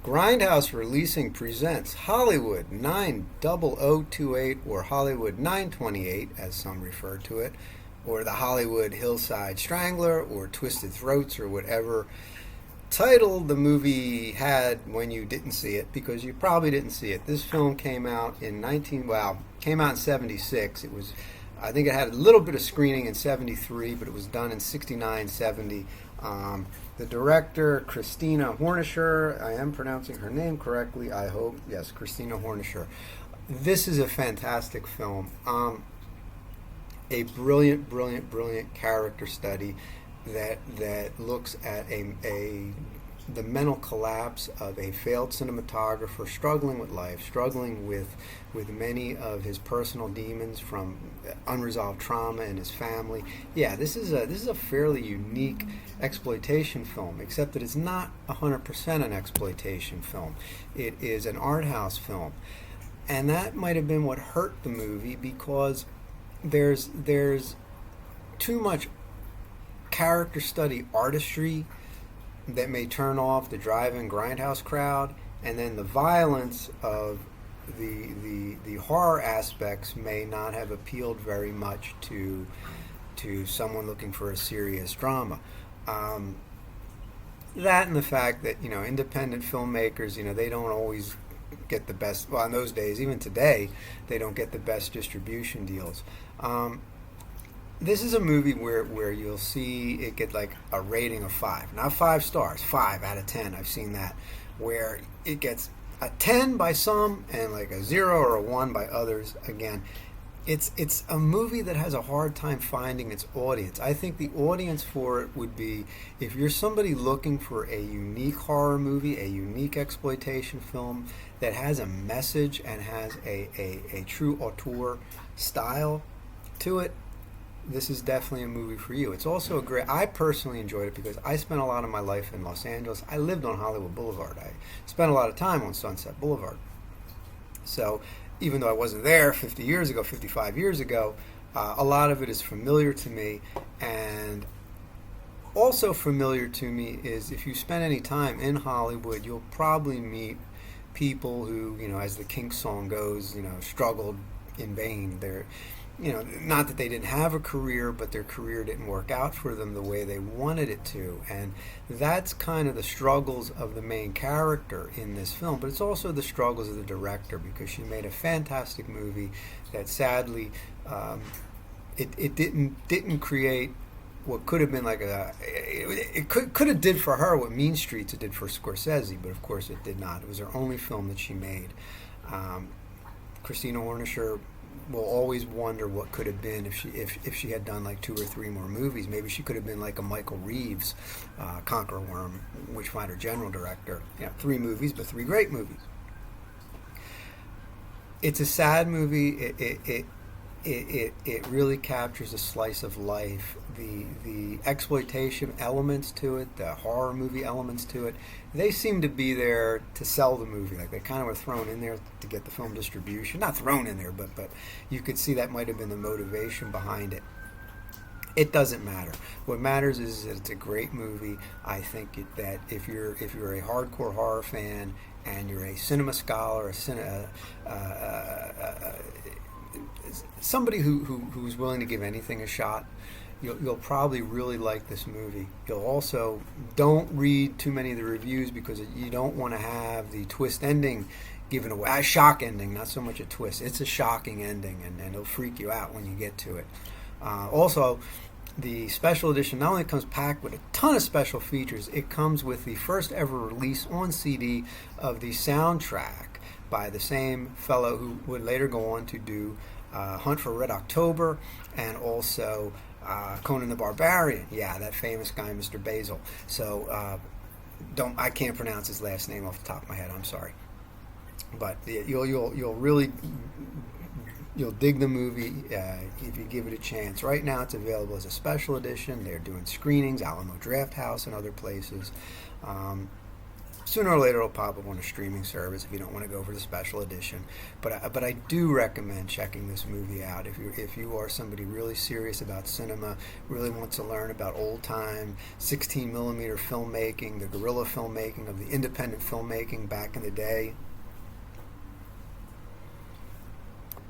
Grindhouse Releasing presents Hollywood 90028, or Hollywood 928, as some refer to it, or the Hollywood Hillside Strangler, or Twisted Throats, or whatever title the movie had when you didn't see it, because you probably didn't see it. This film came out in 76. It was, I think it had a little bit of screening in 73, but it was done in 69, 70. The director, Christina Hornisher, I am pronouncing her name correctly, I hope. Yes, Christina Hornisher. This is a fantastic film. A brilliant, brilliant, brilliant character study that looks at the mental collapse of a failed cinematographer struggling with life, struggling with many of his personal demons from unresolved trauma in his family. Yeah, this is a fairly unique exploitation film, except that it's not 100% an exploitation film. It is an art house film, and that might have been what hurt the movie, because there's too much character study artistry that may turn off the drive-in grindhouse crowd, and then the violence of the horror aspects may not have appealed very much to someone looking for a serious drama. That and the fact that independent filmmakers, they don't always get the best. Well, in those days, even today, they don't get the best distribution deals. This is a movie where you'll see it get like a rating of 5. Not 5 stars, 5 out of 10. I've seen that. Where it gets a 10 by some and like a 0 or a 1 by others. Again, it's a movie that has a hard time finding its audience. I think the audience for it would be, if you're somebody looking for a unique horror movie, a unique exploitation film that has a message and has a true auteur style to it, this is definitely a movie for you. It's also I personally enjoyed it because I spent a lot of my life in Los Angeles. I lived on Hollywood Boulevard. I spent a lot of time on Sunset Boulevard. So even though I wasn't there 50 years ago, 55 years ago, a lot of it is familiar to me. And also familiar to me is, if you spend any time in Hollywood, you'll probably meet people who, as the Kinks song goes, struggled in vain. They're not that they didn't have a career, but their career didn't work out for them the way they wanted it to. And that's kind of the struggles of the main character in this film, but it's also the struggles of the director, because she made a fantastic movie that sadly it didn't create what could have been like it could have did for her what Mean Streets it did for Scorsese, but of course it did not. It was her only film that she made. Christina Hornisher will always wonder what could have been if she had done like 2 or 3 more movies. Maybe she could have been like a Michael Reeves, Conquer Worm, Witchfinder General director. 3 movies, but 3 great movies. It's a sad movie. It really captures a slice of life. The exploitation elements to it, the horror movie elements to it, they seem to be there to sell the movie. Like, they kind of were thrown in there to get the film distribution. Not thrown in there, but you could see that might have been the motivation behind it. It doesn't matter. What matters is that it's a great movie. I think that if you're a hardcore horror fan and you're a cinema scholar, somebody who's willing to give anything a shot, you'll probably really like this movie. You'll also, don't read too many of the reviews, because you don't want to have the twist ending given away. A shock ending, not so much a twist. It's a shocking ending, and it'll freak you out when you get to it. Also, the special edition not only comes packed with a ton of special features, it comes with the first ever release on CD of the soundtrack by the same fellow who would later go on to do Hunt for Red October, and also Conan the Barbarian. Yeah, that famous guy, Mr. Basil. So I can't pronounce his last name off the top of my head. I'm sorry, but you'll really dig the movie if you give it a chance. Right now, it's available as a special edition. They're doing screenings, Alamo Draft House, and other places. Sooner or later, it'll pop up on a streaming service if you don't want to go for the special edition. But I do recommend checking this movie out if you are somebody really serious about cinema, really wants to learn about old time 16 millimeter filmmaking, the guerrilla filmmaking of the independent filmmaking back in the day.